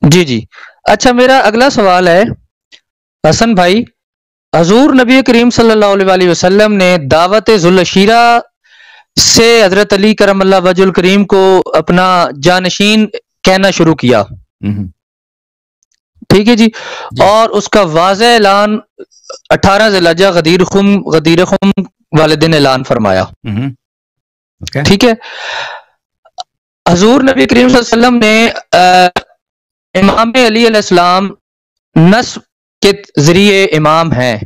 جی جی اچھا، میرا اگلا سوال ہے حسن بھائی، حضور نبی کریم صلی اللہ علیہ وآلہ وسلم نے دعوت ذوالعشیرہ سے حضرت علی کرم اللہ وجہ الکریم کو اپنا جانشین کہنا شروع کیا، ٹھیک ہے جی، اور اس کا واضح اعلان 18 ذی الحجہ غدیر خم والے دن اعلان فرمایا، ٹھیک ہے۔ حضور نبی کریم صلی اللہ علیہ وسلم نے امام علی علیہ السلام نصب کے ذریعے امام ہیں،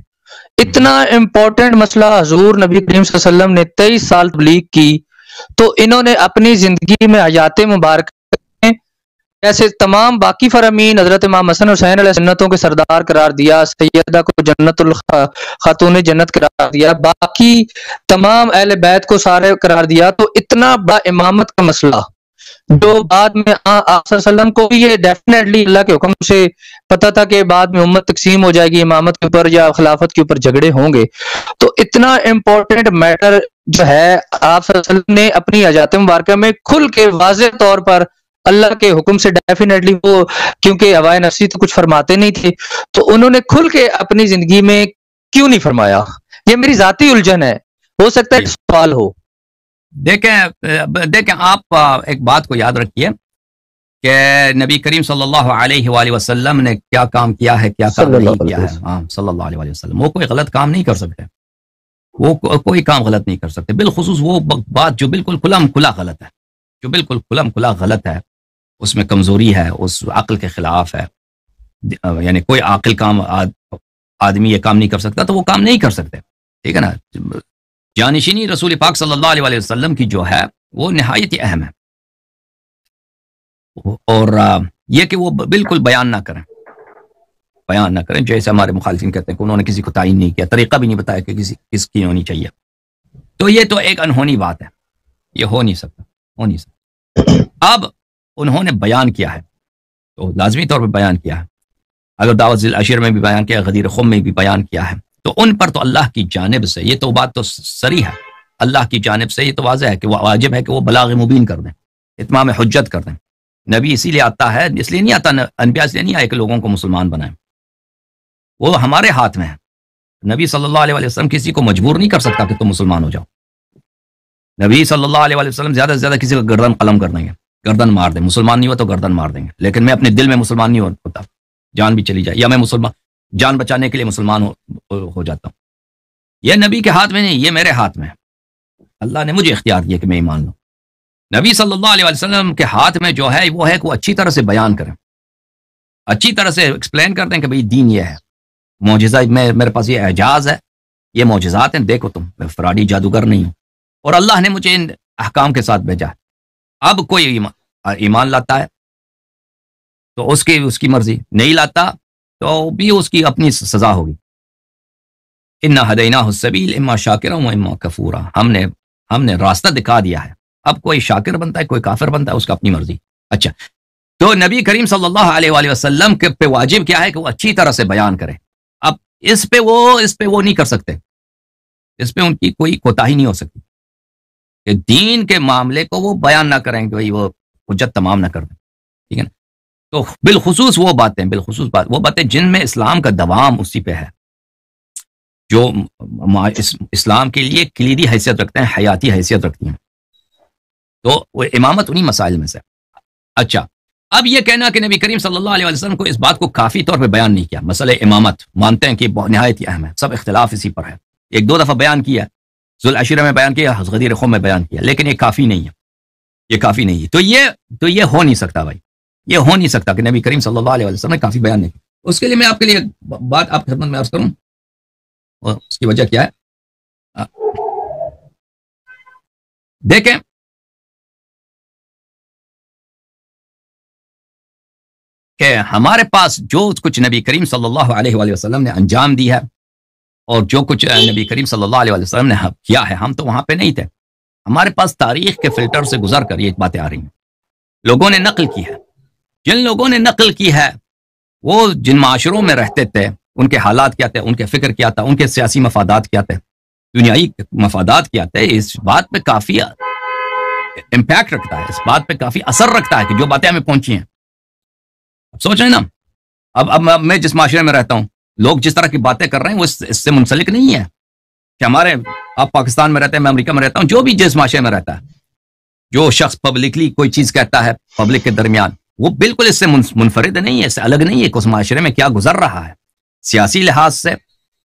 اتنا امپورٹنٹ مسئلہ حضور نبی کریم صلی اللہ علیہ وسلم نے 23 سال تبلیغ کی، تو انہوں نے اپنی زندگی میں حیات مبارک جیسے تمام باقی فرامین حضرت امام حسن حسین علیہ سنتوں کے سردار قرار دیا، سیدہ کو جنت خاتون جنت قرار دیا، باقی تمام اہل بیت کو سارے قرار دیا، تو اتنا بڑا امامت کا مسئلہ جو بعد میں آپ صلی اللہ علیہ وسلم کو بھی یہ ڈیفینیٹلی اللہ کے حکم سے پتا تھا کہ بعد میں امت تقسیم ہو جائے گی امامت کے اوپر یا خلافت کے اوپر جھگڑے ہوں گے، تو اتنا امپورٹنٹ میٹر جو ہے آپ صلی اللہ علیہ وسلم نے اپنی حیات مبارکہ میں کھل کے واضح طور پر اللہ کے حکم سے ڈیفینیٹلی، وہ کیونکہ ہوائے نفسی تو کچھ فرماتے نہیں تھے، تو انہوں نے کھل کے اپنی زندگی میں کیوں نہیں فرمایا؟ یہ میری ذاتی الجھن ہے، ہو سکتا ہے سوال ہو۔ دیکھیں آپ ایک بات کو یاد رکھیے کہ نبی کریم صلی اللہ علیہ وآلہ وسلم نے کیا کام کیا ہے، کیا کام نہیں کیا ہے، صلی اللہ علیہ وسلم وہ کوئی غلط کام نہیں کر سکتے، وہ کوئی کام غلط نہیں کر سکتے، بالخصوص وہ بات جو بالکل کھلم کھلا غلط ہے، جو بالکل کھلم کھلا غلط ہے، اس میں کمزوری ہے، اس عقل کے خلاف ہے، یعنی کوئی عاقل کام آدمی یہ کام نہیں کر سکتا تو وہ کام نہیں کر سکتے، ٹھیک ہے نا۔ جانشینی رسول پاک صلی اللہ علیہ وسلم کی جو ہے وہ نہایت اہم ہے، اور یہ کہ وہ بالکل بیان نہ کریں جیسے ہمارے مخالفین کہتے ہیں کہ انہوں نے کسی کو تعین نہیں کیا، طریقہ بھی نہیں بتایا کہ کس کی ہونی چاہیے، تو یہ تو ایک انہونی بات ہے، یہ ہو نہیں سکتا۔ اب انہوں نے بیان کیا ہے تو لازمی طور پہ بیان کیا ہے، اگر دعوت ذوالعشیر میں بھی بیان کیا، غدیر خم میں بھی بیان کیا ہے، تو ان پر تو اللہ کی جانب سے یہ تو بات تو صریح ہے، اللہ کی جانب سے یہ تو واضح ہے کہ وہ واجب ہے کہ وہ بلاغ مبین کر دیں، اتمام حجت کر دیں۔ نبی اسی لیے آتا ہے، اس لیے نہیں آتا، انبیاء اس لیے نہیں آئے کہ لوگوں کو مسلمان بنائیں، وہ ہمارے ہاتھ میں ہے۔ نبی صلی اللہ علیہ وسلم کسی کو مجبور نہیں کر سکتا کہ تم مسلمان ہو جاؤ، نبی صلی اللہ علیہ وسلم زیادہ سے زیادہ کسی کو گردن قلم کر دیں گے، گردن مار دیں، مسلمان نہیں ہوا تو گردن مار دیں گے، لیکن میں اپنے دل میں مسلمان نہیں ہوتا، جان بھی چلی جائے یا میں مسلمان جان بچانے کے لیے مسلمان ہو جاتا ہوں، یہ نبی کے ہاتھ میں نہیں، یہ میرے ہاتھ میں ہے، اللہ نے مجھے اختیار دیا کہ میں ایمان لوں۔ نبی صلی اللہ علیہ وسلم کے ہاتھ میں جو ہے وہ ہے کہ وہ اچھی طرح سے بیان کریں، اچھی طرح سے ایکسپلین کر دیں کہ بھئی دین یہ ہے، معجزہ میرے پاس یہ اعجاز ہے، یہ معجزات ہیں، دیکھو تم، میں فراڈی جادوگر نہیں ہوں، اور اللہ نے مجھے ان احکام کے ساتھ بھیجا ہے۔ اب کوئی ایمان لاتا ہے تو اس کی مرضی، نہیں لاتا تو بھی اس کی اپنی سزا ہوگی۔ انا ہدیناہ السبیل اما شاکرا و اما کفورا، ہم نے راستہ دکھا دیا ہے، اب کوئی شاکر بنتا ہے کوئی کافر بنتا ہے، اس کا اپنی مرضی۔ اچھا، تو نبی کریم صلی اللہ علیہ وآلہ وسلم کے پہ واجب کیا ہے کہ وہ اچھی طرح سے بیان کرے، اب اس پہ وہ نہیں کر سکتے، اس پہ ان کی کوئی کوتاہی نہیں ہو سکتی کہ دین کے معاملے کو وہ بیان نہ کریں کہ وہ حجت تمام نہ کر دیں، ٹھیک ہے نا۔ تو بالخصوص وہ باتیں جن میں اسلام کا دوام اسی پہ ہے، جو اسلام کے لیے کلیدی حیثیت رکھتے ہیں، حیاتی حیثیت رکھتی ہیں، تو وہ امامت انہی مسائل میں سے۔ اچھا، اب یہ کہنا کہ نبی کریم صلی اللہ علیہ وسلم کو اس بات کو کافی طور پہ بیان نہیں کیا، مسئلہ امامت مانتے ہیں کہ نہایت ہی اہم ہے، سب اختلاف اسی پر ہے، ایک دو دفعہ بیان کیا، ذوالعشیرہ میں بیان کیا، غدیر خم میں بیان کیا، لیکن یہ کافی نہیں ہے، یہ کافی نہیں ہے، تو یہ ہو نہیں سکتا بھائی، یہ ہو نہیں سکتا کہ نبی کریم صلی اللہ علیہ وسلم نے کافی بیان نہیں کیا۔ اس کے لیے میں آپ کے لیے بات آپ کی خدمت میں عرض کروں، اور اس کی وجہ کیا ہے؟ دیکھیں، کہ ہمارے پاس جو کچھ نبی کریم صلی اللہ علیہ وآلہ وسلم نے انجام دی ہے، اور جو کچھ نبی کریم صلی اللہ علیہ وسلم نے کیا ہے، ہم تو وہاں پہ نہیں تھے، ہمارے پاس تاریخ کے فلٹر سے گزر کر یہ باتیں آ رہی ہیں، لوگوں نے نقل کی ہے، جن لوگوں نے نقل کی ہے وہ جن معاشروں میں رہتے تھے، ان کے حالات کیا تھے، ان کے فکر کیا تھا، ان کے سیاسی مفادات کیا تھے، دنیائی مفادات کیا تھے، اس بات پہ کافی امپیکٹ رکھتا ہے، اس بات پہ کافی اثر رکھتا ہے کہ جو باتیں ہمیں پہنچی ہیں۔ سوچ رہے ہیں نا. اب میں جس معاشرے میں رہتا ہوں، لوگ جس طرح کی باتیں کر رہے ہیں وہ اس سے منسلک نہیں ہے کہ ہمارے، آپ پاکستان میں رہتے ہیں، میں امریکہ میں رہتا ہوں، جو بھی جس معاشرے میں رہتا ہے، جو شخص پبلکلی کوئی چیز کہتا ہے پبلک کے درمیان، وہ بالکل اس سے منفرد نہیں ہے، اس سے الگ نہیں ہے کہ اس معاشرے میں کیا گزر رہا ہے سیاسی لحاظ سے،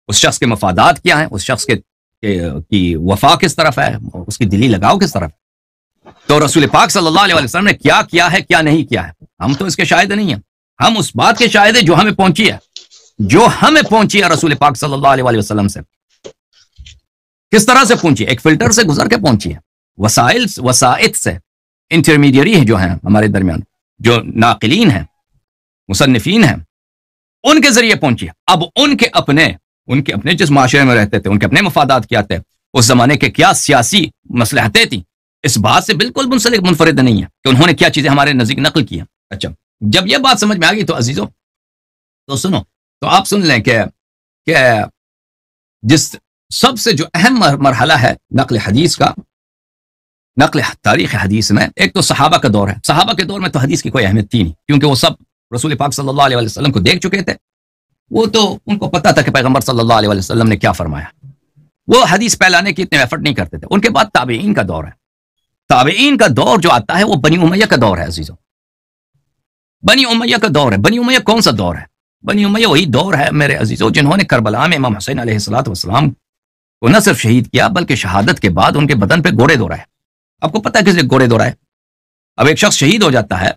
اس شخص کے مفادات کیا ہیں، اس شخص کی وفا کس طرف ہے، اس کی دلی لگاؤ کس طرف. تو رسول پاک صلی اللہ علیہ وسلم نے کیا کیا ہے، کیا نہیں کیا ہے، ہم تو اس کے شاہد نہیں ہیں. ہم اس بات کے شاہد ہیں جو ہمیں پہنچی ہے، جو ہمیں پہنچی ہے رسول پاک صلی اللہ علیہ وسلم سے. کس طرح سے پہنچی؟ ایک فلٹر سے گزر کے پہنچی ہے، وسائط سے، انٹرمیڈیری جو ہیں ہمارے درمیان، جو ناقلین ہیں، مصنفین ہیں، ان کے ذریعے پہنچی ہے. اب ان کے اپنے جس معاشرے میں رہتے تھے، ان کے اپنے مفادات کیا تھے، اس زمانے کے کیا سیاسی مصلحتیں تھیں، اس بات سے بالکل منفرد نہیں ہے کہ انہوں نے کیا چیزیں ہمارے نزدیک نقل کی ہیں. اچھا، جب یہ بات سمجھ میں آ گئی تو عزیزوں، تو سنو، تو آپ سن لیں کہ جس سب سے جو اہم مرحلہ ہے نقل حدیث کا، نقل تاریخ حدیث میں، ایک تو صحابہ کا دور ہے. صحابہ کے دور میں تو حدیث کی کوئی اہمیت تھی نہیں، کیونکہ وہ سب رسول پاک صلی اللہ علیہ وسلم کو دیکھ چکے تھے. وہ تو ان کو پتا تھا کہ پیغمبر صلی اللہ علیہ وسلم نے کیا فرمایا. وہ حدیث پھیلانے کی اتنے ایفرٹ نہیں کرتے تھے. ان کے بعد تابعین کا دور ہے. تابعین کا دور جو آتا ہے وہ بنی امیہ کا دور ہے عزیزوں. بنی امیہ کا دور ہے. بنی امیہ کون سا دور ہے؟ بنی امیہ وہی دور ہے میرے عزیزوں جنہوں نے کربلا میں امام حسین علیہ السلام کو نہ صرف شہید کیا بلکہ شہادت کے بعد ان کے بدن پہ گھوڑے دوڑائے. آپ کو پتہ ہے کس لیے گھوڑے دوڑائے؟ اب ایک شخص شہید ہو جاتا ہے،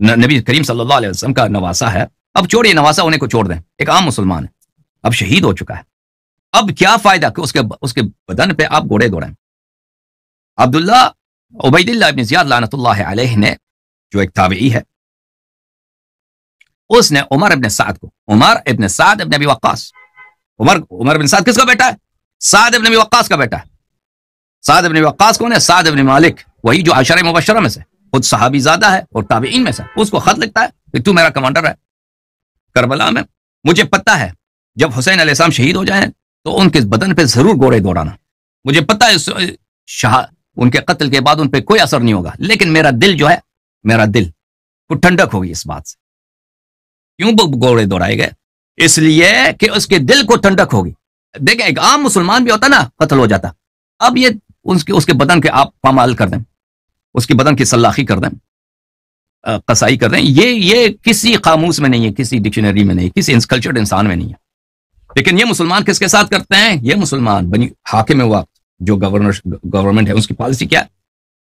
نبی کریم صلی اللہ علیہ وسلم کا نواسا ہے، اب چھوڑیے نواسا ہونے کو چھوڑ دیں، ایک عام مسلمان ہے، اب شہید ہو چکا ہے. اب کیا فائدہ کہ اس کے بدن پہ آپ گھوڑے دوڑائیں؟ عبداللہ عبید اللہ ابن زیاد لعنت اللہ علیہ نے، جو ایک تابعی ہے، اس نے عمر ابن سعد ابن ابی وقاص، عمر ابن سعد کس کا بیٹا ہے؟ سعد ابن ابی وقاص کا بیٹا ہے. سعد ابن ابی وقاص کون ہے؟ سعد ابن مالک، وہی جو عشرہ مبشرہ میں سے، خود صحابی زادہ ہے اور تابعین میں سے. اس کو خط لکھتا ہے کہ تو میرا کمانڈر ہے کربلا میں، مجھے پتہ ہے جب حسین علیہ السلام شہید ہو جائیں تو ان کے بدن پہ ضرور گھوڑے دوڑانا. مجھے پتہ ہے ان کے قتل کے بعد ان پہ کوئی اثر نہیں ہوگا، لیکن میرا دل جو ہے، میرا دل کو ٹھنڈک ہوگی اس بات سے. کیوں گھوڑے دوڑائے گئے؟ اس لیے کہ اس کے دل کو ٹھنڈک ہوگی. دیکھیں ایک عام مسلمان بھی ہوتا نا، قتل ہو جاتا، اب یہ اس کے بدن کے آپ پامال کر دیں، اس کی بدن کی سلاخی کر دیں، قصائی کر دیں، یہ کسی قاموس میں نہیں ہے، کسی ڈکشنری میں نہیں، کسی انسکلچرڈ انسان میں نہیں ہے. لیکن یہ مسلمان کس کے ساتھ کرتے ہیں؟ یہ مسلمان بنی حاکم وقت جو گورنمنٹ ہے، اس کی پالیسی کیا ہے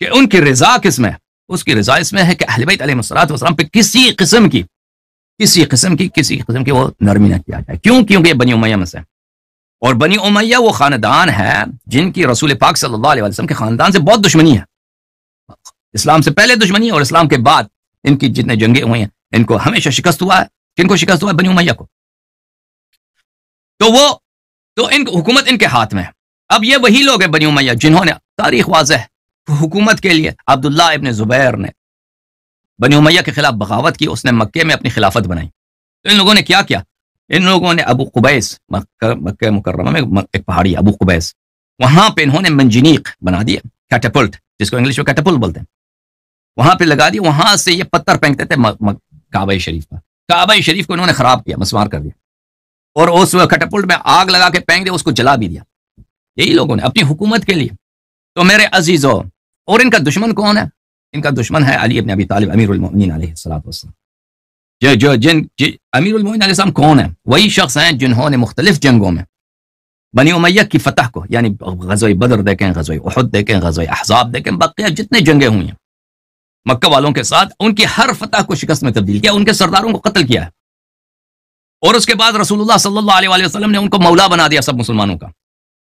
کہ ان کی رضا کس میں؟ اس کی رضا اس میں ہے کہ اہل بیت علیہ الصلوۃ والسلام پہ کسی قسم کی وہ نرمی نہ کیا جائے. کیوں؟ کیونکہ یہ بنی امیہ میں سے، اور بنی امیہ وہ خاندان ہے جن کی رسول پاک صلی اللہ علیہ وسلم کے خاندان سے بہت دشمنی ہے. اسلام سے پہلے دشمنی ہے اور اسلام کے بعد ان کی جتنے جنگیں ہوئی ہیں ان کو ہمیشہ شکست ہوا ہے. کن کو شکست ہوا ہے؟ بنی امیہ کو. تو حکومت ان کے ہاتھ میں ہے. اب یہ وہی لوگ ہیں بنی امیہ جنہوں نے، تاریخ واضح ہے، حکومت کے لیے عبداللہ ابن زبیر نے بنی امیہ کے خلاف بغاوت کی. اس نے مکے میں اپنی خلافت بنائی. تو ان لوگوں نے کیا کیا؟ ان لوگوں نے ابو قبیس، مکہ مکرمہ میں ایک پہاڑی ابو قبیس، وہاں پہ انہوں نے منجنیق بنا دیا، کیٹاپلٹ جس کو انگلش میں کیٹاپلٹ بولتے ہیں، وہاں پہ لگا دیا. وہاں سے یہ پتھر پھینکتے تھے کعبہ شریف پر. کعبہ شریف کو انہوں نے خراب کیا، مسمار کر دیا، اور اس کیٹاپلٹ میں آگ لگا کے پھینک دیا، اس کو جلا بھی دیا. یہی لوگوں نے اپنی حکومت کے لیے. تو میرے عزیزوں، اور ان کا دشمن کون ہے؟ ان کا دشمن ہے علی ابن ابی طالب امیر المؤمنین علیہ الصلوۃ والسلام. امیر المؤمنین علیہ السلام کون ہیں؟ وہی شخص ہیں جنہوں نے مختلف جنگوں میں بنی امیہ کی فتح کو، یعنی غزوہ بدر دیکھیں، غزوہ احد دیکھیں، غزوہ احزاب دیکھیں، بقیہ جتنے جنگیں ہوئی ہیں مکہ والوں کے ساتھ، ان کی ہر فتح کو شکست میں تبدیل کیا، ان کے سرداروں کو قتل کیا ہے. اور اس کے بعد رسول اللہ صلی اللہ علیہ وسلم نے ان کو مولا بنا دیا سب مسلمانوں کا.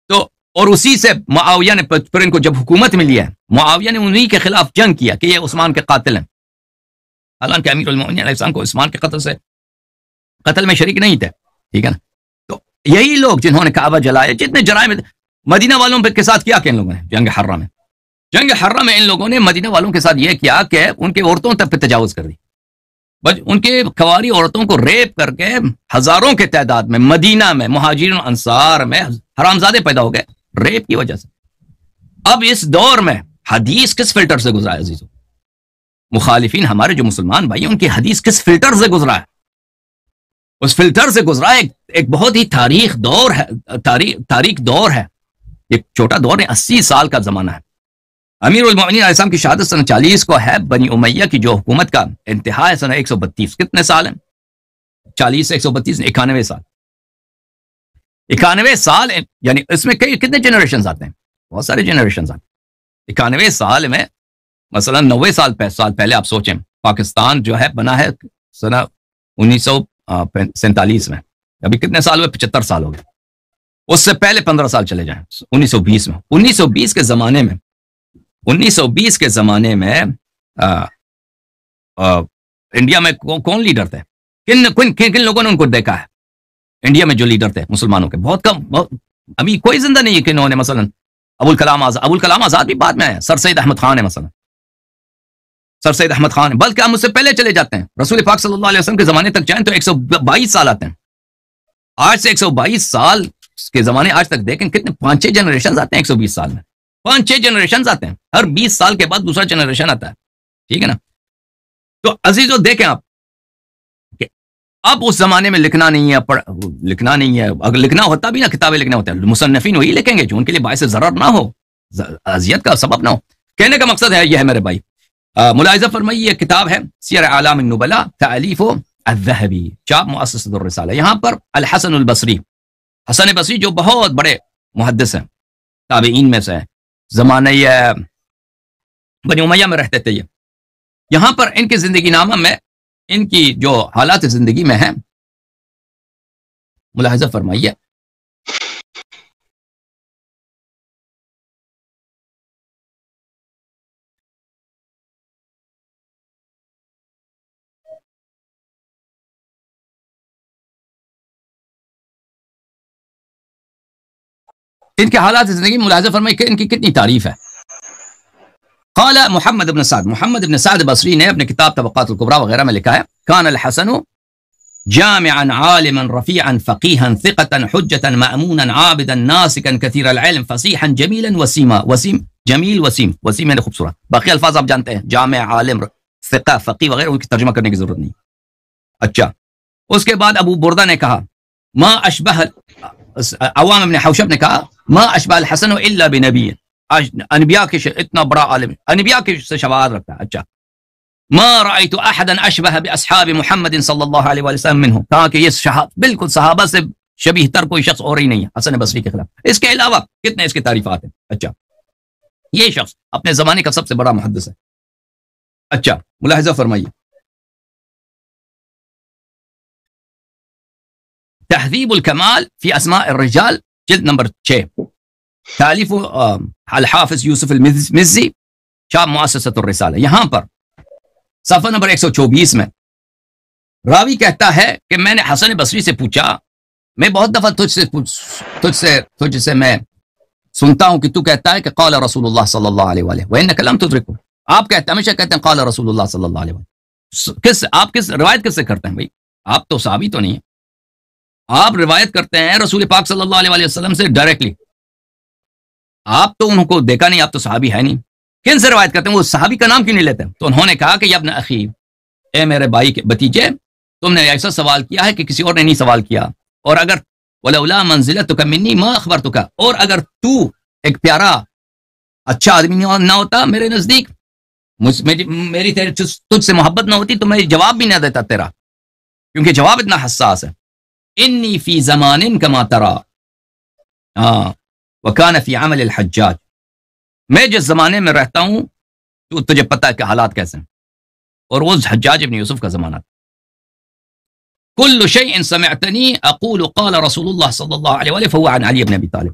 تو اور اسی سے معاویہ نے پھر ان کو جب حکومت ملی ہے، معاویہ نے انہی کے خلاف جنگ کیا کہ یہ عثمان کے قاتل ہیں، حالانکہ امیر المؤمنین علیہ السلام کو عثمان کے قتل میں شریک نہیں تھے. ٹھیک ہے نا؟ تو یہی لوگ جنہوں نے کعبہ جلایا، جتنے جرائم مدینہ والوں کے ساتھ کیا کہ ان لوگوں نے جنگ حرہ میں ان لوگوں نے مدینہ والوں کے ساتھ یہ کیا کہ ان کے عورتوں تک پہ تجاوز کر دی. ان کے خواری عورتوں کو ریپ کر کے ہزاروں کے تعداد میں مدینہ میں مہاجرین انصار میں حرامزادے پیدا ہو گئے ریپ کی وجہ سے. اب اس دور میں حدیث کس فلٹر سے گزرا ہے عزیزو؟ مخالفین ہمارے جو مسلمان بھائی ان کی حدیث کس فلٹر سے گزرا ہے، اس فلٹر سے گزرا ہے. ایک بہت ہی تاریخ دور ہے، ایک چھوٹا دور ہے، 80 سال کا زمانہ ہے. امیر المؤمنین علیہ السلام کی شہادت سنہ 40 کو ہے. بنی امیہ کی جو حکومت کا انتہا ہے سنہ 132. کتنے سال ہیں؟ 40 سے 132 91 سال. 91 سال یعنی اس میں کتنے جنریشنز آتے ہیں؟ بہت سارے جنریشنز آتے ہیں. 91 سال میں مثلا 90 سال پہلے آپ سوچیں پاکستان جو ہے بنا ہے سنہ 1947 میں. ابھی کتنے سال ہوئے؟ 75 سال ہو گئے. اس سے پہلے 15 سال چلے جائیں 1920 میں. 1920 کے زمانے میں انڈیا میں کون لیڈر تھے؟ کن لوگوں نے ان کو دیکھا ہے انڈیا میں جو لیڈر تھے مسلمانوں کے؟ بہت کم. ابھی کوئی زندہ نہیں ہے کہ انہوں نے مثلا ابوالکلام آزاد بھی بعد میں آیا. سر سید احمد خان ہے مثلا، سر سید احمد خان، بلکہ ہم اس سے پہلے چلے جاتے ہیں. رسول پاک صلی اللہ علیہ وسلم کے زمانے تک جائیں تو 122 سال آتے ہیں. آج سے 122 سال کے زمانے آج تک دیکھیں کتنے 5-6 جنریشن آتے ہیں 120 سال میں. 5-6 جنریشن آتے ہیں، ہر 20 سال کے بعد دوسرا جنریشن آتا ہے. ٹھیک ہے نا؟ تو عزیزو دیکھیں آپ کہ اب اس زمانے میں لکھنا نہیں ہے. اگر لکھنا ہوتا بھی نا، کتابیں لکھنا ہوتا ہے، مصنفین وہی لکھیں گے جو ان کے لیے باعث ضرر نہ ہو، اذیت کا سبب نہ ہو. کہنے کا مقصد ہے یہ ہے میرے بھائی. ملاحظہ فرمائیے یہ کتاب ہے سیر اعلام النبلاء تالیف الذہبی، چاپ مؤسسۃ الرسالہ. یہاں پر الحسن البصری، حسن بصری جو بہت بڑے محدث ہیں، تابعین میں سے ہیں، زمانہ بنی امیہ میں رہتے تھے. یہاں پر ان کی زندگی نامہ میں ان کی جو حالات زندگی میں ہیں ملاحظہ فرمائیے. ان کے حالات زندگی ملاحظہ فرمائیے کہ ان کی کتنی تعریف ہے. قال محمد بن سعد بصری نے اپنے کتاب طبقات الکبریٰ وغیرہ میں لکھا ہے کان الحسن جامعا عالما رفیعا فقیحا ثقتا حجتا مأمونا عابدا ناسکا کثیر العلم فصیحا جمیلا وسیم ہے خوبصورت. باقی الفاظ آپ جانتے ہیں، جامع، عالم، ثقہ، فقیح وغیرہ، ان کی ترجمہ کرنے کی ضرورت نہیں. اچھا، اس کے بعد ابو بردہ نے کہا ما اشبہ، عوام ابن حوشب نے کہا ما اشبہ الحسن الا بنبی، انبیاء کے اتنا بڑا عالم، انبیاء کے سے شباہت رکھتا ہے. اچھا، ما رأيت احدا اشبہ باصحاب محمد صلی اللہ علیہ وسلم منہ، کہا کہ یہ بالکل صحابہ سے شبیہ تر کوئی شخص اور ہی نہیں ہے حسن بصری کے خلاف. اس کے علاوہ کتنے اس کی تعریفات ہیں. اچھا، یہ شخص اپنے زمانے کا سب سے بڑا محدث ہے. اچھا، ملاحظہ فرمائیے تہذیب الکمال فی اسماء الرجال جلد نمبر 6، تالیف الحافظ یوسف المزی، چاپ مؤسسۃ الرسالہ. یہاں پر صفحہ نمبر 124 میں راوی کہتا ہے کہ میں نے حسن بصری سے پوچھا، میں بہت دفعہ تجھ سے میں سنتا ہوں کہ تو کہتا ہے کہ قال رسول اللہ صلی اللہ علیہ وآلہ وإنک لم تدرکہ. آپ کہتے ہیں، ہمیشہ کہتے ہیں قال رسول اللہ صلی اللہ علیہ وآلہ. آپ کس روایت کس سے کرتے ہیں بھائی؟ آپ تو صحابی تو نہیں ہیں، آپ روایت کرتے ہیں رسول پاک صلی اللہ علیہ وسلم سے ڈائریکٹلی. آپ تو ان کو دیکھا نہیں، آپ تو صحابی ہے نہیں. کن سے روایت کرتے ہیں؟ وہ صحابی کا نام کیوں نہیں لیتے؟ تو انہوں نے کہا کہ یا ابن اخی، اے میرے بھائی کے بتیجے، تم نے ایسا سوال کیا ہے کہ کسی اور نے نہیں سوال کیا. اور اگر ولولا منزلتک منی ما اخبرتک، اور اگر تو ایک پیارا اچھا آدمی نہ ہوتا میرے نزدیک، میری تجھ سے محبت نہ ہوتی تو میں جواب بھی نہ دیتا تیرا، کیونکہ جواب اتنا حساس ہے. انی فی زمان کما ترا وکان فی عمل الحجاج، میں جس زمانے میں رہتا ہوں تو تجھے پتہ ہے کہ حالات کیسے ہیں، اور وہ حجاج ابن یوسف کا زمانہ. کل شیء سمعتنی اقول قال رسول اللہ صلی اللہ علیہ وآلہ فهو عن علی بن ابی طالب،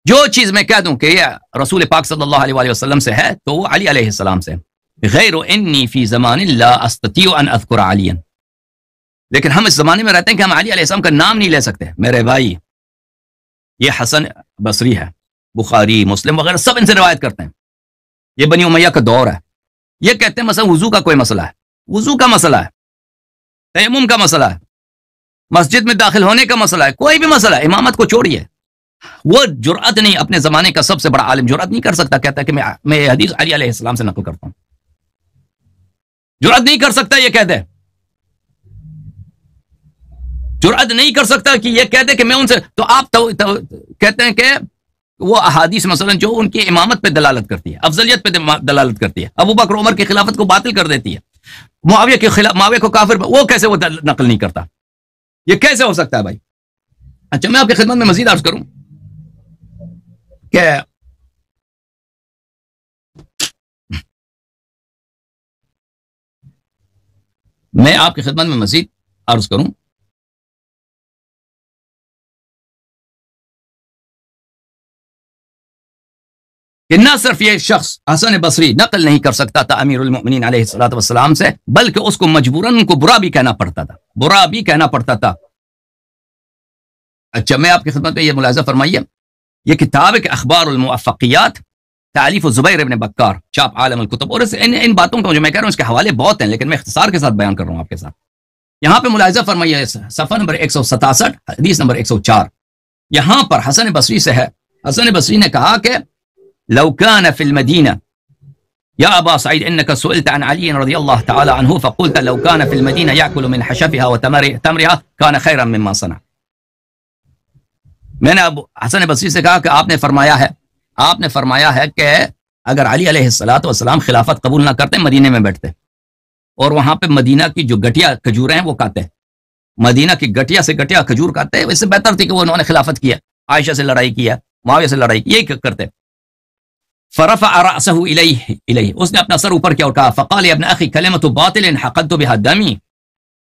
جو چیز میں کہہ دوں کہ یہ رسول پاک صلی اللہ علیہ وسلم سے ہے تو وہ علی علیہ السلام سے. غیر انی فی زمان لا استطیع ان اذکر علیا، لیکن ہم اس زمانے میں رہتے ہیں کہ ہم علی علیہ السلام کا نام نہیں لے سکتے. میرے بھائی، یہ حسن بصری ہے، بخاری مسلم وغیرہ سب ان سے روایت کرتے ہیں. یہ بنی امیہ کا دور ہے. یہ کہتے ہیں مثلا وضو کا کوئی مسئلہ ہے، وضو کا مسئلہ ہے، تیمم کا مسئلہ ہے، مسجد میں داخل ہونے کا مسئلہ ہے، کوئی بھی مسئلہ ہے، امامت کو چھوڑیے. وہ جرأت نہیں، اپنے زمانے کا سب سے بڑا عالم جرأت نہیں کر سکتا، کہتا ہے کہ میں یہ حدیث علی علیہ السلام سے نقل کرتا ہوں. جرأت نہیں کر سکتا یہ کہہ دے، جرأت نہیں کر سکتا کہ یہ کہہ دے کہ میں ان سے، تو آپ کہتے ہیں کہ وہ احادیث مثلا جو ان کی امامت پہ دلالت کرتی ہے، افضلیت پہ دلالت کرتی ہے، ابو بکر عمر کی خلافت کو باطل کر دیتی ہے، معاویہ کے خلاف، معاویہ کو کافر، وہ کیسے وہ نقل نہیں کرتا؟ یہ کیسے ہو سکتا ہے بھائی؟ اچھا میں آپ کی خدمت میں مزید عرض کروں کہ میں آپ کی خدمت میں مزید عرض کروں کہ نہ صرف یہ شخص حسن بصری نقل نہیں کر سکتا تھا امیر المؤمنین علیہ الصلوۃ والسلام سے، بلکہ اس کو مجبوراً ان کو برا بھی کہنا پڑتا تھا، برا بھی کہنا پڑتا تھا۔ اچھا میں آپ کی خدمت میں یہ ملاحظہ فرمائیے، یہ کتاب ہے کہ اخبار الموفقیات، تالیف زبیر ابن بکار، چاپ عالم الکتب، اور ان باتوں کو جو میں کہہ رہا ہوں اس کے حوالے بہت ہیں، لیکن میں اختصار کے ساتھ بیان کر رہا ہوں آپ کے ساتھ۔ یہاں پہ ملاحظہ فرمائیے صفحہ نمبر 167 حدیث نمبر 104، یہاں پر حسن بصری سے ہے، حسن بصری نے کہا کہ لو كان في المدينة يا أبا سعيد إنك سئلت عن علي رضي الله تعالى عنه فقلت لو كان في المدينة يأكل من حشفها وتمرها كان خيرا مما صنع۔ میں نے ابو حسن بصری سے کہا کہ آپ نے فرمایا ہے کہ اگر علی علیہ الصلوۃ والسلام خلافت قبول نہ کرتے مدینے میں بیٹھتے اور وہاں پہ مدینہ کی جو گٹیا کھجور ہیں وہ کھاتے، مدینہ کی گٹیا سے گٹیا کھجور کھاتے، اس سے بہتر تھی کہ وہ انہوں نے خلافت کیا، عائشہ سے لڑائی کیا، معاویہ سے لڑائی کی، یہی کرتے۔ فرفع رأسه الیہ، اس نے اپنا سر اوپر کیا اور کہا فقال ابن اخی کلمۃ باطل حقدت بها دمی،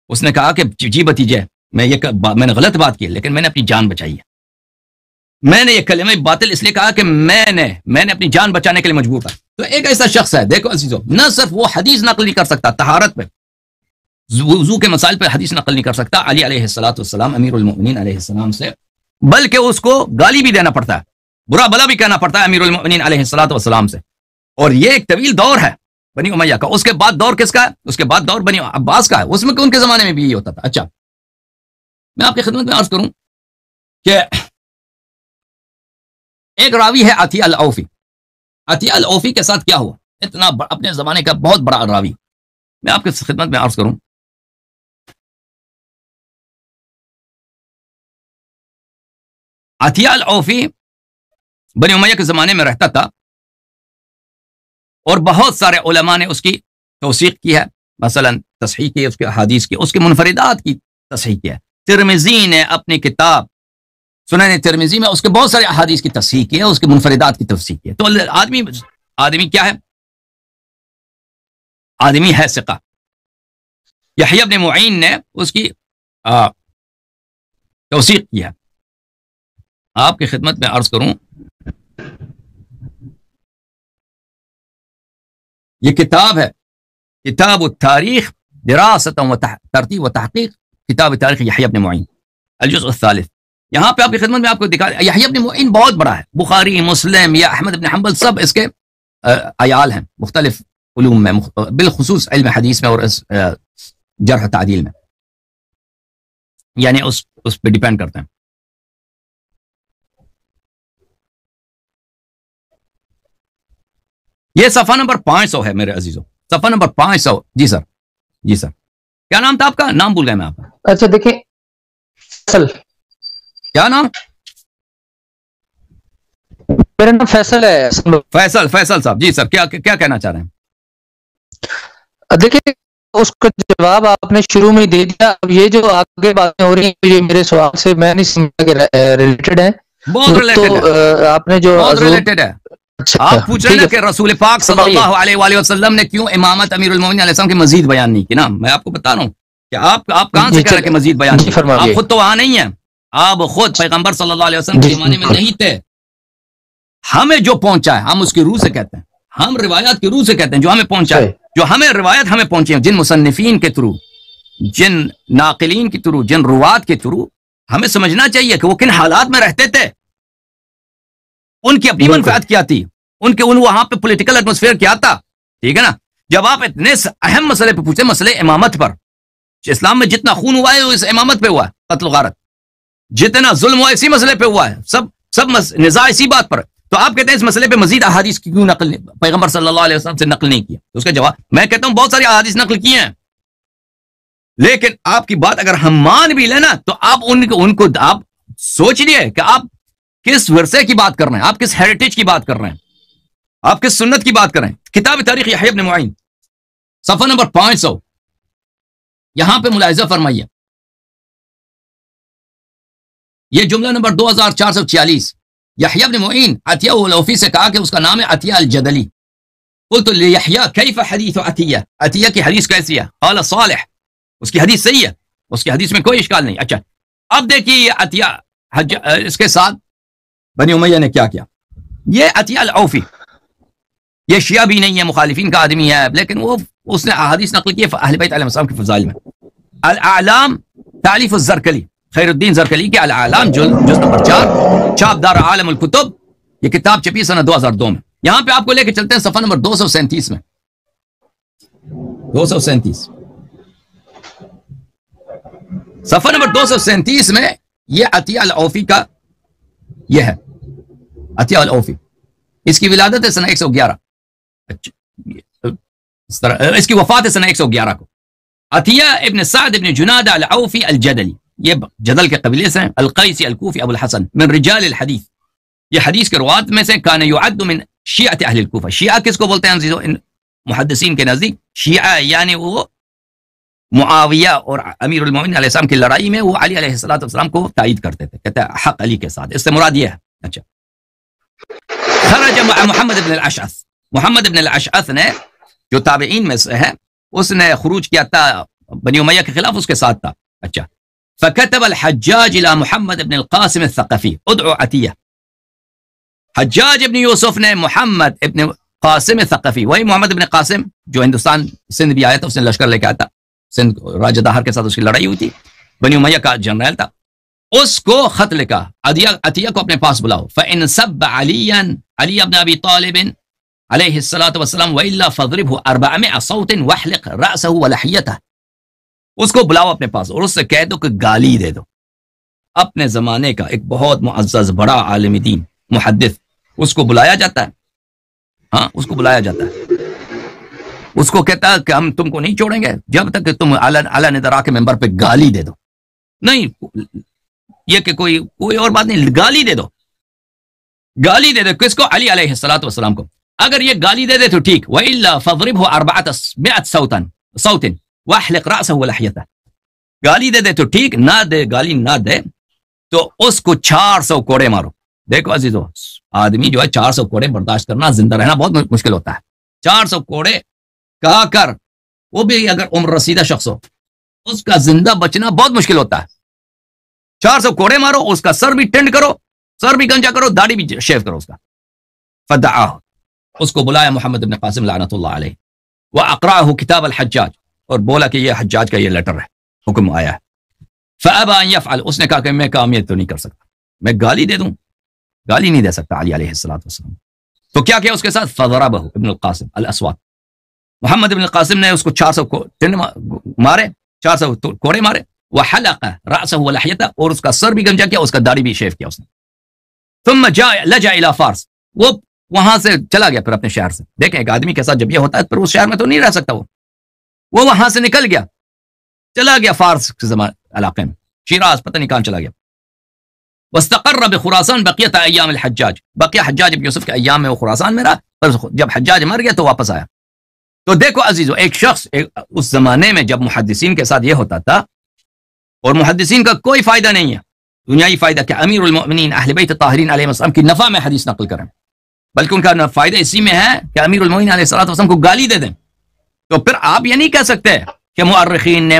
اس نے کہا کہ جی بھتیجے میں نے غلط بات کی لیکن میں نے اپنی جان بچائی ہے، میں نے یہ کلمہ باطل اس لیے کہا کہ میں نے اپنی جان بچانے کے لیے مجبور تھا۔ تو ایک ایسا شخص ہے، دیکھو عزیزو، نہ صرف وہ حدیث نقل نہیں کر سکتا، طہارت پہ، وضو کے مسائل پہ حدیث نقل نہیں کر سکتا علی علیہ الصلوۃ والسلام امیر المؤمنین علیہ السلام سے، بلکہ اس کو گالی بھی دینا پڑتا ہے، برا بلا بھی کہنا پڑتا ہے امیر المؤمنین علیہ الصلوۃ والسلام سے۔ اور یہ ایک طویل دور ہے بنی امیہ کا، اس کے بعد دور کس کا ہے؟ اس کے بعد دور بنی عباس کا ہے، اس میں ان کے زمانے میں بھی یہ ہوتا تھا۔ اچھا میں آپ کی خدمت میں عرض کروں کہ ایک راوی ہے عطیہ العوفی، عطیہ العوفی کے ساتھ کیا ہوا؟ اتنا اپنے زمانے کا بہت بڑا راوی، میں آپ کی خدمت میں عرض کروں عطیہ العوفی بنی امیہ کے زمانے میں رہتا تھا اور بہت سارے علماء نے اس کی توثیق کی ہے، مثلا تصحیح کی، اس کے احادیث کی، اس کے منفردات کی تصحیح کی ہے۔ ترمذی نے اپنی کتاب سنن ترمذی میں اس کے بہت سارے احادیث کی تصحیح کی ہے، اس کے منفردات کی تصحیح کی ہے۔ تو آدمی کیا ہے؟ آدمی ہے ثقہ۔ یحییٰ بن معین نے اس کی توثیق کی ہے۔ آپ کی خدمت میں عرض کروں یہ کتاب ہے کتاب التاریخ دراست و ترتیب و تحقیق، کتاب تاریخ یحییٰ بن معین الجزء الثالث۔ یہاں پہ آپ کی خدمت میں آپ کو دکھا، یحییٰ بن معین بہت بڑا ہے، بخاری، مسلم یا احمد بن حنبل سب اس کے عیال ہیں، مختلف علوم میں، بالخصوص علم حدیث میں اور جرح تعدیل میں، یعنی اس پہ ڈیپینڈ کرتے ہیں۔ یہ صفحہ نمبر 500 ہے میرے عزیزو، صفحہ نمبر 500۔ جی سر، جی سر، کیا نام تھا آپ کا؟ نام بھول گئے میں آپ کا۔ اچھا دیکھیں فیصل، کیا نام؟ میرا نام فیصل ہے۔ فیصل صاحب، جی سر، کیا کہنا چاہ رہے ہیں؟ دیکھیں اس کا جواب آپ نے شروع میں دے دیا، اب یہ جو آگے باتیں ہو رہی ہیں یہ میرے سوال سے میں نہیں سمجھا کہ ریلیٹڈ ہیں، بہت ریلیٹڈ ہے، آپ نے جو بہت ریلیٹڈ ہے۔ آپ پوچھ رہے ہیں کہ رسول پاک صلی اللہ علیہ وآلہ وسلم نے کیوں امامت امیر المومنین علیہ السلام کی مزید بیان نہیں کی نا؟ میں آپ کو بتا رہا ہوں کہ آپ کہاں سے کہہ رہے ہیں کہ مزید بیان نہیں؟ آپ خود تو وہاں نہیں ہیں، آپ خود پیغمبر صلی اللہ علیہ وسلم کے زمانے میں نہیں تھے۔ ہمیں جو پہنچا ہے ہم اس کی روح سے کہتے ہیں، ہم روایات کی روح سے کہتے ہیں، جو ہمیں پہنچا ہے، جو ہمیں روایت ہمیں پہنچی ہے، جن مصنفین کے تھرو، جن ناقلین کے تھرو، جن روات کے تھرو، ہمیں سمجھنا چاہیے کہ وہ کن حالات میں رہتے تھے، ان کی اپنی منفعت کیا تھی، ان کے وہاں پہ پولیٹیکل ایٹماسفیئر کیا تھا، ٹھیک ہے نا؟ جب آپ اتنے اہم مسئلے پہ پوچھیں، مسئلے امامت پر، اسلام میں جتنا خون ہوا ہے وہ اس امامت پہ ہوا ہے، قتل و غارت، جتنا ظلم ہوا اسی مسئلے پہ ہوا ہے، سب نزاع اسی بات پر۔ تو آپ کہتے ہیں اس مسئلے پہ مزید احادیث کی کیوں نقل پیغمبر صلی اللہ علیہ وسلم سے نقل نہیں کیا؟ تو اس کا جواب میں کہتا ہوں بہت ساری احادیث نقل کی ہیں، لیکن آپ کی بات اگر ہم مان بھی لینا تو آپ ان کو آپ سوچ لیے کہ آپ کس ورثے کی بات کر رہے ہیں، آپ کس ہیریٹیج کی بات کر رہے ہیں، آپ کس سنت کی بات کر رہے ہیں۔ کتاب تاریخ یحییٰ ابن معین صفحہ نمبر 500، یہاں پہ ملاحظہ فرمائیے، یہ جملہ نمبر 2446، یحییٰ ابن معین عطیہ العوفی سے کہا کہ اس کا نام ہے عطیہ الجدلی۔ قلت لیحییٰ کیف حدیث عطیہ، عطیہ کی حدیث کیسی ہے؟ قال صالح، اس کی حدیث صحیح ہے، اس کی حدیث میں کوئی اشکال نہیں۔ اچھا اب دیکھیے یہ عطیہ اس کے ساتھ بنی امیہ نے کیا کیا۔ یہ عطیہ العوفی یہ شیعہ بھی نہیں ہے، مخالفین کا آدمی ہے، لیکن وہ اس نے احادیث نقل کی اہل بیت علیہ السلام کے فضائل میں۔ الاعلام تالیف الزرکلی، خیر الدین زرکلی کے الاعلام جز نمبر 4، چھاپ دار عالم الکتب، یہ کتاب چھپی سنہ 2002 میں۔ یہاں پہ آپ کو لے کے چلتے ہیں صفحہ نمبر 237 میں، 237 صفحہ نمبر 237 میں یہ عطیہ العوفی کا یہ ہے، عطیہ العوفی، اس کی ولادت ہے سنہ 111، اس کی وفات ہے سنہ 111 کو۔ عطیہ ابن سعد ابن جنادہ العوفی الجدلی، یہ جدل کے قبیلے سے ہیں، القیسی الکوفی ابو الحسن من رجال الحدیث، یہ حدیث کے روات میں سے، کان یعد من شیعہ اہل الکوفہ۔ شیعہ کس کو بولتے ہیں عزیزو؟ ان محدثین کے نزدیک شیعہ یعنی وہ معاویہ اور امیر المومنین علیہ السلام کی لڑائی میں وہ علی علیہ السلام کو تائید کرتے تھے، کہتے ہیں حق علی کے ساتھ، اس سے مراد یہ ہے۔ اچھا خرج مع محمد بن الاشعث، محمد بن الاشعث نے جو تابعین میں سے ہے، اس نے خروج کیا تھا بنی امیہ کے خلاف، اس کے ساتھ تھا۔ اچھا فكتب الحجاج الى محمد بن القاسم الثقفی ادعو عطیہ، حجاج ابن یوسف نے محمد ابن قاسم الثقفی، وہی محمد بن قاسم جو ہندوستان سندھ بھی آیا تھا، اس نے لشکر لے کے آیا تھا، سندھ راجہ داہر کے ساتھ اس کی لڑائی ہوئی تھی، بنی امیہ کا جنرل تھا، اس کو خط لکھا عطیہ کو اپنے پاس بلاؤ، فإن سب علیاً علی ابن ابی طالب علیہ الصلاۃ والسلام وإلا فاضربه 400 صوت واحلق رأسه ولحیته، اس کو بلاؤ اپنے پاس اور اس سے کہہ دو کہ گالی دے دو۔ اپنے زمانے کا ایک بہت معزز بڑا عالم دین محدث، اس کو بلایا جاتا ہے، ہاں اس کو بلایا جاتا ہے، اس کو کہتا ہے کہ ہم تم کو نہیں چھوڑیں گے جب تک کہ تم اعلیٰ ندرا کے ممبر پہ گالی دے دو۔ نہیں یہ کہ کوئی اور بات نہیں، گالی دے دو، گالی دے دو کس کو؟ علی علیہ الصلوۃ والسلام کو۔ اگر یہ گالی دے دے تو ٹھیک، وإلا فاضربه 400 صوت واحلق رأسه ولحيته، گالی دے دے تو ٹھیک، نہ دے گالی نہ دے تو اس کو 400 کوڑے مارو۔ دیکھو عزیزو، آدمی جو ہے 400 کوڑے برداشت کرنا، زندہ رہنا بہت مشکل ہوتا ہے۔ 400 کوڑے کہا کر، وہ بھی اگر عمر رسیدہ شخص ہو، اس کا زندہ بچنا بہت مشکل ہوتا ہے۔ 400 کوڑے مارو، اس کا سر بھی ٹینڈ کرو، سر بھی گنجا کرو، داڑھی بھی شیو کرو اس کا۔ فدعاہ، اس کو بلایا محمد بن قاسم لعنت اللہ علیہ، واقرأہ کتاب الحجاج، اور بولا کہ یہ حجاج کا یہ لیٹر ہے، حکم آیا ہے۔ فابى ان يفعل، اس نے کہا کہ میں کام یہ تو نہیں کر سکتا، میں گالی دے دوں، گالی نہیں دے سکتا علی علیہ السلام۔ تو کیا کیا اس کے ساتھ؟ فضربہ ابن القاسم الاسود، محمد بن القاسم نے اس کو 400 مارے، 400 کوڑے مارے، وحلق رأسه ولحيته، اور اس کا سر بھی گنجا کیا، اس کا داڑھی بھی شیو کیا اس نے۔ ثم لجأ الى فارس، وہ وہاں سے چلا گیا پھر اپنے شہر سے۔ دیکھیں ایک آدمی کے ساتھ جب یہ ہوتا ہے پھر اس شہر میں تو نہیں رہ سکتا، وہ وہاں سے نکل گیا، چلا گیا فارس کے علاقے میں، شیراز، پتہ نہیں کہاں چلا گیا۔ واستقر بخراسان بقیت ایام الحجاج، بقیہ حجاج ابن یوسف کے ایام میں وہ خراسان میں رہا، پر جب حجاج مر گیا تو واپس آیا۔ تو دیکھو عزیزو، ایک شخص اس زمانے میں جب محدثین کے ساتھ یہ ہوتا تھا، اور محدثین کا کوئی فائدہ نہیں ہے دنیائی فائدہ کہ امیر المؤمنین اہل بیت طاہرین علیہ السلام کی نفع میں حدیث نقل کریں، بلکہ ان کا فائدہ اسی میں ہے کہ امیر المؤمنین علیہ السلام کو گالی دے دیں۔ تو پھر آپ یہ نہیں کہہ سکتے کہ مؤرخین نے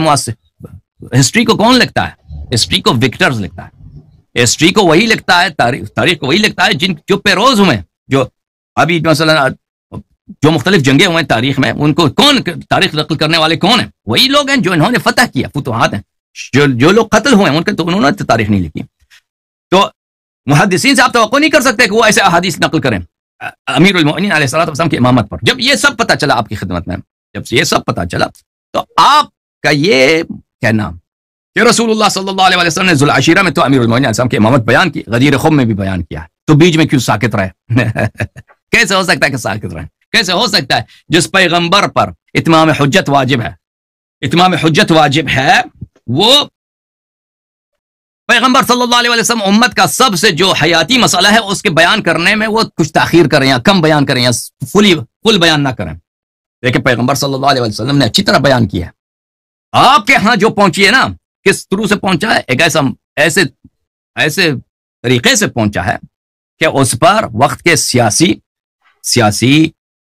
ہسٹری کو کون لکھتا ہے؟ ہسٹری کو وکٹرز لکھتا ہے، ہسٹری کو وہی لکھتا ہے، تاریخ کو وہی لکھتا ہے جو پہ روز ہوئے، جو ابھی مثلا جو مختلف جنگیں ہوئے تاریخ میں، ان کو کون تاریخ نقل کرنے والے کون ہیں؟ وہی لوگ ہیں جو انہوں نے فتح کیا، فتوحات ہیں، جو لوگ قتل ہوئے ہیں ان کے تو انہوں نے تاریخ نہیں لکھی۔ تو محدثین سے آپ توقع نہیں کر سکتے کہ وہ ایسے احادیث نقل کریں امیر المؤمنین علیہ السلام کی امامت پر۔ جب یہ سب پتہ چلا آپ کی خدمت میں، جب یہ سب پتہ چلا تو آپ کا یہ کہنا کہ رسول اللہ صلی اللہ علیہ وسلم نے ذوالعشیرہ میں تو امیر المؤمنین علیہ السلام کی امامت بیان کی، غدیر خم میں بھی بیان کیا ہے، تو بیچ میں کیوں ساکت رہے؟ کیسے ہو سکتا ہے کہ ساکت رہے؟ کیسے ہو سکتا ہے جس پیغمبر پر اتمام حجت واجب ہے، اتمام حجت واجب ہے، وہ پیغمبر صلی اللہ علیہ وسلم امت کا سب سے جو حیاتی مسئلہ ہے اس کے بیان کرنے میں وہ کچھ تاخیر کریں یا کم بیان کریں یا فل بیان نہ کریں، لیکن پیغمبر صلی اللہ علیہ وسلم نے اچھی طرح بیان کیا ہے۔ آپ کے ہاں جو پہنچی ہے نا، کس طرح سے پہنچا ہے؟ ایک ایسے طریقے سے پہنچا ہے کہ اس پر وقت کے سیاسی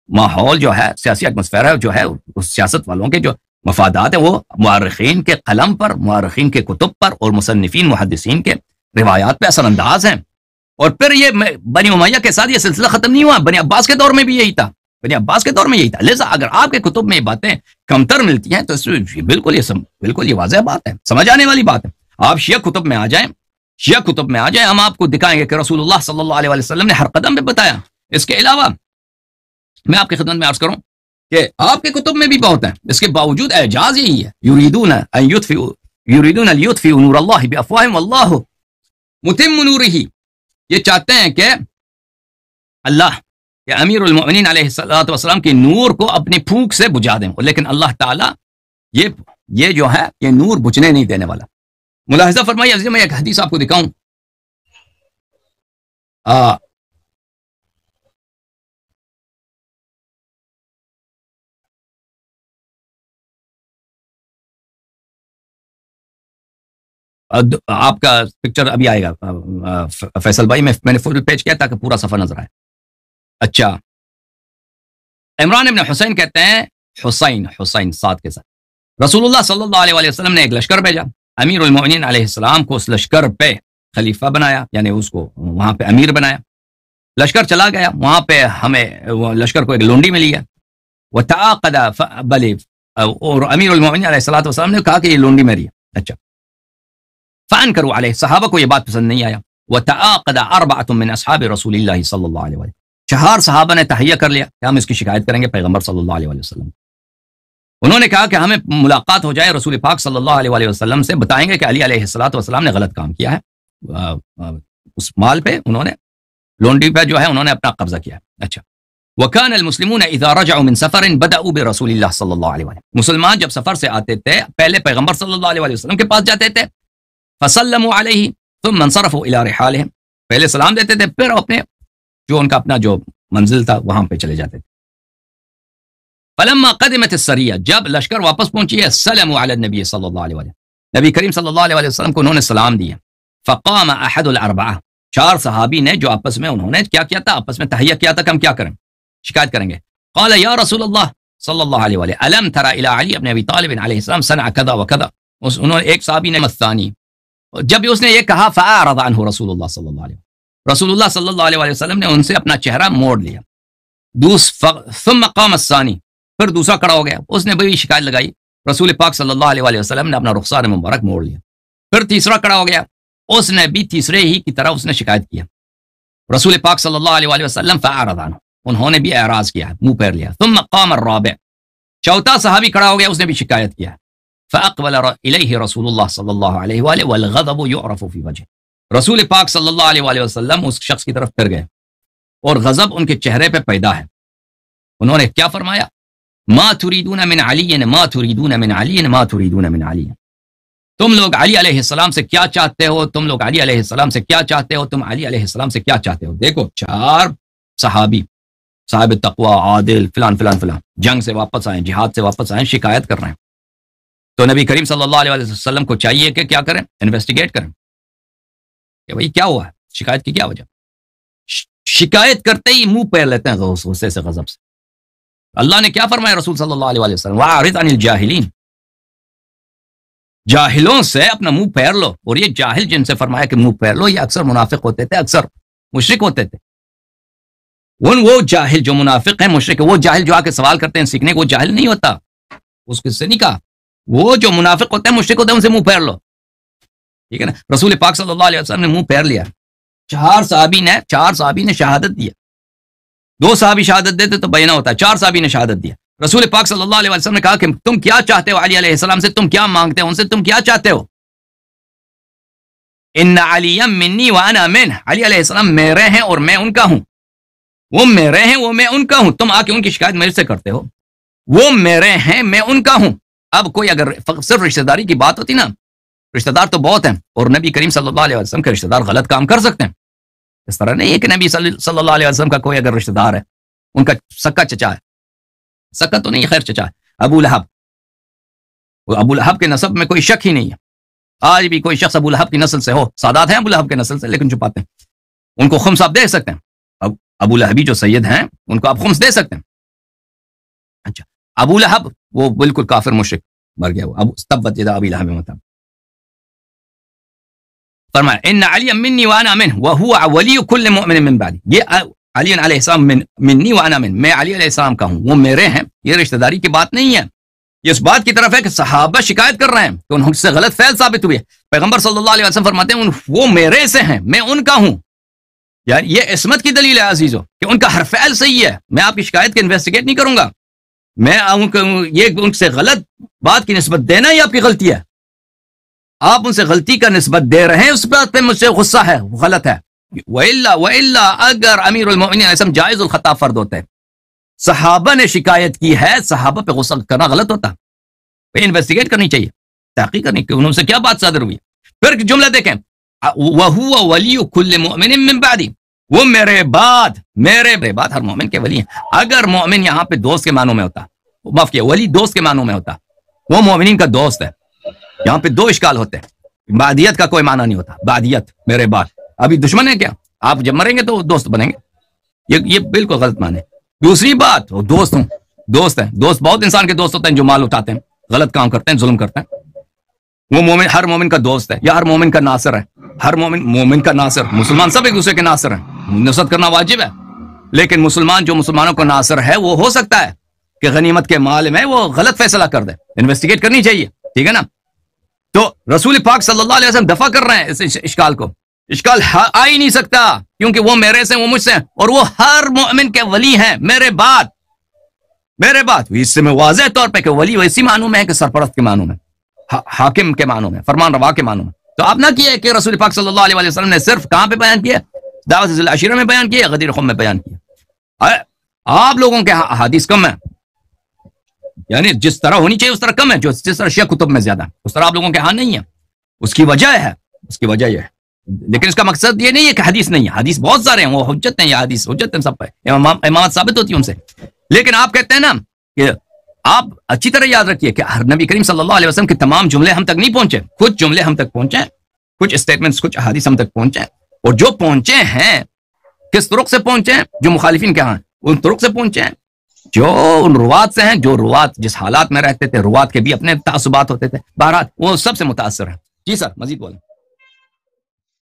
ماحول جو ہے، سیاسی ایٹماسفیئر جو ہے، اس سیاست والوں کے جو مفادات ہیں وہ مورخین کے قلم پر، مورخین کے کتب پر اور مصنفین محدثین کے روایات پہ اثر انداز ہیں۔ اور پھر یہ بنی امیہ کے ساتھ یہ سلسلہ ختم نہیں ہوا، بنی عباس کے دور میں بھی یہی تھا، بنی عباس کے دور میں یہی تھا۔ لہذا اگر آپ کے کتب میں یہ باتیں کمتر ملتی ہیں تو بالکل یہ واضح بات ہے، سمجھ آنے والی بات ہے۔ آپ شیعہ کتب میں آ جائیں، ہم آپ کو دکھائیں گے کہ رسول اللہ صلی اللہ علیہ وسلم نے ہر قدم پہ بتایا۔ اس کے علاوہ میں آپ کی خدمت میں عرض کروں کہ آپ کے کتب میں بھی بہت ہیں، اس کے باوجود اعجاز یہی ہے، یریدون لیطفئوا نور اللہ بافواہہم واللہ متم نورہ۔ یہ چاہتے ہیں کہ اللہ کہ امیر المؤمنین علیہ الصلوۃ والسلام کے نور کو اپنی پھونک سے بجھا دیں، لیکن اللہ تعالیٰ یہ جو ہے یہ نور بجھنے نہیں دینے والا۔ ملاحظہ فرمائیے عزیز، میں ایک حدیث آپ کو دکھاؤں۔ آپ کا پکچر ابھی آئے گا فیصل بھائی، میں نے فل پیج کیا تاکہ پورا صفحہ نظر آئے۔ اچھا، عمران ابن حسین کہتے ہیں، حسین ساتھ کے ساتھ رسول اللہ صلی اللہ علیہ وسلم نے ایک لشکر بھیجا، امیر المؤمنین علیہ السلام کو اس لشکر پہ خلیفہ بنایا، یعنی اس کو وہاں پہ امیر بنایا۔ لشکر چلا گیا، وہاں پہ ہمیں لشکر کو ایک لونڈی ملی ہے، وتعاقد اور امیر المؤمنین علیہ الصلوۃ والسلام نے کہا کہ یہ لونڈی میری ہے۔ اچھا، فانکروا علیہ، صحابہ کو یہ بات پسند نہیں آیا۔ وتعاقد اربعۃ من اصحاب رسول اللہ صلی اللہ علیہ وسلم، 4 صحابہ نے تہیہ کر لیا کہ ہم اس کی شکایت کریں گے پیغمبر صلی اللہ علیہ وسلم۔ انہوں نے کہا کہ ہمیں ملاقات ہو جائے رسول پاک صلی اللہ علیہ وسلم سے، بتائیں گے کہ علی علیہ الصلوۃ والسلام نے غلط کام کیا ہے، اس مال پہ انہوں نے، لونڈی پہ جو ہے انہوں نے اپنا قبضہ کیا ہے۔ اچھا، وکان المسلمون اذا رجعوا من سفر بدأوا برسول اللہ صلی اللہ علیہ وسلم، مسلمان جب سفر سے آتے تھے پہلے پیغمبر صلی اللہ علیہ وسلم کے پاس جاتے تھے، فسلموا علیہ ثم انصرفوا الى رحالهم، پہلے سلام دیتے تھے پھر اپنے جو ان کا اپنا جو منزل تھا وہاں پہ چلے جاتے تھے۔ فلما قدمت السریہ، جب لشکر واپس پہنچی ہے، سلموا علی النبی صلی اللہ علیہ وسلم، نبی کریم صلی اللہ علیہ وسلم کو انہوں نے سلام دیا۔ فقام احد الاربعہ، 4 صحابی نے جو آپس میں انہوں نے کیا کیا تھا، آپس میں تہیہ کیا تھا کہ ہم کیا کریں، شکایت کریں گے۔ قال یا رسول اللہ صلی اللہ علیہ وسلم الم تر الی علی ابن ابی طالب علیہ السلام صنع کذا وکذا، انہوں نے ایک صحابی نے مثانی، جب اس نے یہ کہا فاعرض عنہ رسول اللہ صلی اللہ علیہ وسلم، رسول اللہ صلی اللہ علیہ وسلم نے ان سے اپنا چہرہ موڑ لیا۔ ثم قام الثانی، پھر دوسرا کھڑا ہو گیا، اس نے بھی شکایت لگائی، رسول پاک صلی اللہ علیہ وسلم نے اپنا رخسار مبارک موڑ لیا۔ پھر تیسرا کھڑا ہو گیا، اس نے بھی تیسرے ہی کی طرح اس نے شکایت کیا، رسول پاک صلی اللہ علیہ وسلم فاعرض عنہ، انہوں نے بھی اعراض کیا، منہ پھیر لیا۔ ثم قام الرابع، چوتھا صحابی کھڑا ہو گیا، اس نے بھی شکایت کیا۔ فاقبل الیہ رسول اللہ صلی اللہ علیہ وآلہ والغضب يعرف فی وجہ، رسول پاک صلی اللہ علیہ وسلم اس شخص کی طرف پھر گئے اور غضب ان کے چہرے پہ پیدا ہے۔ انہوں نے کیا فرمایا، ما تريدون من علی، ما تريدون من علی، ما تريدون من علی، تم لوگ علی علیہ السلام سے کیا چاہتے ہو، تم لوگ علی علیہ السلام سے کیا چاہتے ہو، تم علی علیہ السلام سے کیا چاہتے ہو۔ دیکھو 4 صحابی، صاحب تقوی، عادل، فلان فلان فلان، جنگ سے واپس آئیں، جہاد سے واپس آئیں، شکایت کر رہے ہیں۔ تو نبی کریم صلی اللہ علیہ وسلم کو چاہیے کہ کیا کریں، انویسٹیگیٹ کریں کہ بھئی کیا ہوا ہے، شکایت کی کیا وجہ۔ شکایت کرتے ہی منہ پھیر لیتے ہیں غصے سے، غضب سے۔ اللہ نے کیا فرمایا رسول صلی اللہ علیہ وسلم، وَأَعْرِضْ عَنِ الْجَاهِلِينَ، جاہلوں سے اپنا منہ پھیر لو۔ اور یہ جاہل جن سے فرمایا کہ منہ پھیر لو، یہ اکثر منافق ہوتے تھے، اکثر مشرک ہوتے تھے۔ وہ جاہل جو منافق ہیں، مشرک، وہ جاہل جو آ کے سوال کرتے ہیں سیکھنے کو، وہ جاہل نہیں ہوتا، اس کس سے نہیں کہا، وہ جو منافق ہوتے ہیں، مشرک ہوتے ہیں، ان سے منہ پھیر لو، ٹھیک ہے نا۔ رسول پاک صلی اللہ علیہ وسلم نے منہ پھیر لیا۔ 4 صحابی نے شہادت دیا، 2 صحابی شہادت دیتے تو بیانہ ہوتا ہے، 4 صحابی نے شہادت دیا۔ رسول پاک صلی اللہ علیہ وسلم نے کہا کہ تم کیا چاہتے ہو علی علیہ السلام سے، تم کیا مانگتے ہو ان سے، تم کیا چاہتے ہو۔ ان علی منی وانا منہ، علی علیہ السلام میرے ہیں اور میں ان کا ہوں، وہ میرے ہیں وہ میں ان کا ہوں. تم آ کے ان کی شکایت میرے سے کرتے ہو، وہ میرے ہیں میں ان کا ہوں. اب کوئی اگر صرف رشتہ داری کی بات ہوتی نا، رشتہ دار تو بہت ہیں، اور نبی کریم صلی اللہ علیہ وسلم کے رشتہ دار غلط کام کر سکتے ہیں. اس طرح نہیں ہے کہ نبی صلی اللہ علیہ وسلم کا کوئی اگر رشتہ دار ہے، ان کا سکا چچا ہے، سکا تو نہیں خیر چچا ہے، ابو لہب، ابو لہب کے نسب میں کوئی شک ہی نہیں ہے. آج بھی کوئی شخص ابو لہب کی نسل سے ہو، سادات ہیں ابو لہب کے نسل سے لیکن چھپاتے ہیں، ان کو خمس آپ دے سکتے ہیں. ابو لہبی جو سید ہیں ان کو آپ خمس دے سکتے ہیں. اچھا ابو لہب وہ بالکل کافر مشرک مر گیا، وہ ابو تبت یدا ابی لہب متاب. فرمایا ان علی منی وانا منہ وهو ولی کل مؤمن من بعد، یہ علی علیہ السلام منی وانا من، میں علی علیہ السلام کا ہوں، وہ میرے ہیں. یہ رشتہ داری کی بات نہیں ہے، یہ اس بات کی طرف ہے کہ صحابہ شکایت کر رہے ہیں کہ ان سے غلط فعل ثابت ہوئے. پیغمبر صلی اللہ علیہ وسلم فرماتے ہیں وہ میرے سے ہیں میں ان کا ہوں. یعنی یہ عصمت کی دلیل ہے عزیزو کہ ان کا ہر فعل صحیح ہے. میں آپ کی شکایت کے انویسٹیگیٹ نہیں کروں گا، میں یہ ان سے غلط بات کی نسبت دینا ہی آپ کی غلطی ہے. آپ ان سے غلطی کا نسبت دے رہے ہیں، اس بات پہ مجھ سے غصہ ہے، غلط ہے. وَإِلَّا اگر امیر المؤمنین علیہ السلام جائز الخطا فرد ہوتے ہیں، صحابہ نے شکایت کی ہے، صحابہ پہ غصہ کرنا غلط ہوتا، انویسٹیگیٹ کرنی چاہیے، تحقیق کرنی کہ انہوں سے کیا بات صادر ہوئی. پھر جملہ دیکھیں وَهُوَ وَلِيُّ كُلِّ مُؤْمِنٍ مِّن بَعْدِ، وہ میرے بعد ہر مومن کے ولی ہیں. اگر مومن یہاں پہ دوست کے معنوں میں ہوتا، معاف کیا ولی دوست کے معنوں میں ہوتا، وہ مومنین کا دوست ہے. یہاں پہ دو اشکال ہوتے ہیں، بعدیت کا کوئی معنی نہیں ہوتا. بعدیت میرے بعد، ابھی دشمن ہے کیا؟ آپ جب مریں گے تو دوست بنیں گے، یہ بالکل غلط معنی. دوسری بات وہ دوست ہیں، دوست بہت انسان کے دوست ہوتے ہیں جو مال اٹھاتے ہیں، غلط کام کرتے ہیں، ظلم کرتے ہیں. وہ مومن ہر مومن کا دوست ہے یا ہر مومن کا ناصر ہے. ہر مومن کا ناصر، مسلمان سب ایک دوسرے کے ناصر ہیں، نصرت کرنا واجب ہے. لیکن مسلمان جو مسلمانوں کو ناصر ہے وہ ہو سکتا ہے کہ غنیمت کے مال میں وہ غلط فیصلہ کر دے، انویسٹیگیٹ کرنی چاہیے، ٹھیک ہے نا. تو رسول پاک صلی اللہ علیہ وسلم دفع کر رہے ہیں اس اشکال کو. اشکال آ ہی نہیں سکتا کیونکہ وہ میرے سے، وہ مجھ سے، اور وہ ہر مومن کے ولی ہیں میرے بعد. اس سے میں واضح طور پہ کہ ولی ویسی معنوں میں ہے کہ سرپرست کے معنوں میں، حاکم کے معنوں میں، فرمان روا کے معنوں میں. تو آپ نہ کیا کہ رسول پاک صلی اللہ علیہ وسلم نے صرف کہاں پہ بیان کیا؟ دعوت ذی العشیرہ میں بیان کیا، غدیر خم میں بیان کیا. آپ لوگوں کے حدیث کم ہیں، یعنی جس طرح ہونی چاہیے اس طرح کم ہے، جس طرح شیعہ کتب میں زیادہ، اس طرح آپ لوگوں کے ہاں نہیں ہے. اس کی وجہ یہ ہے. لیکن اس کا مقصد یہ نہیں ہے کہ حدیث نہیں ہے، حدیث بہت سارے ہیں، وہ حجت ہیں، یہ حدیث حجت ہیں، سب پہ امامت ثابت ہوتی ہے ان سے. لیکن آپ کہتے ہیں نا کہ آپ اچھی طرح یاد رکھیے کہ نبی کریم صلی اللہ علیہ وسلم کے تمام جملے ہم تک نہیں پہنچے، کچھ جملے ہم تک پہنچے، کچھ اسٹیٹمنٹس، کچھ احادیث ہم تک پہنچے، اور جو پہنچے ہیں کس طرق سے پہنچے ہیں؟ جو مخالفین کے ہاں ان طرق سے پہنچے ہیں، جو ان روات سے ہیں، جو روات جس حالات میں رہتے تھے، روات کے بھی اپنے تعصبات ہوتے تھے، بہرحال وہ سب سے متاثر ہیں. جی سر مزید بولیں.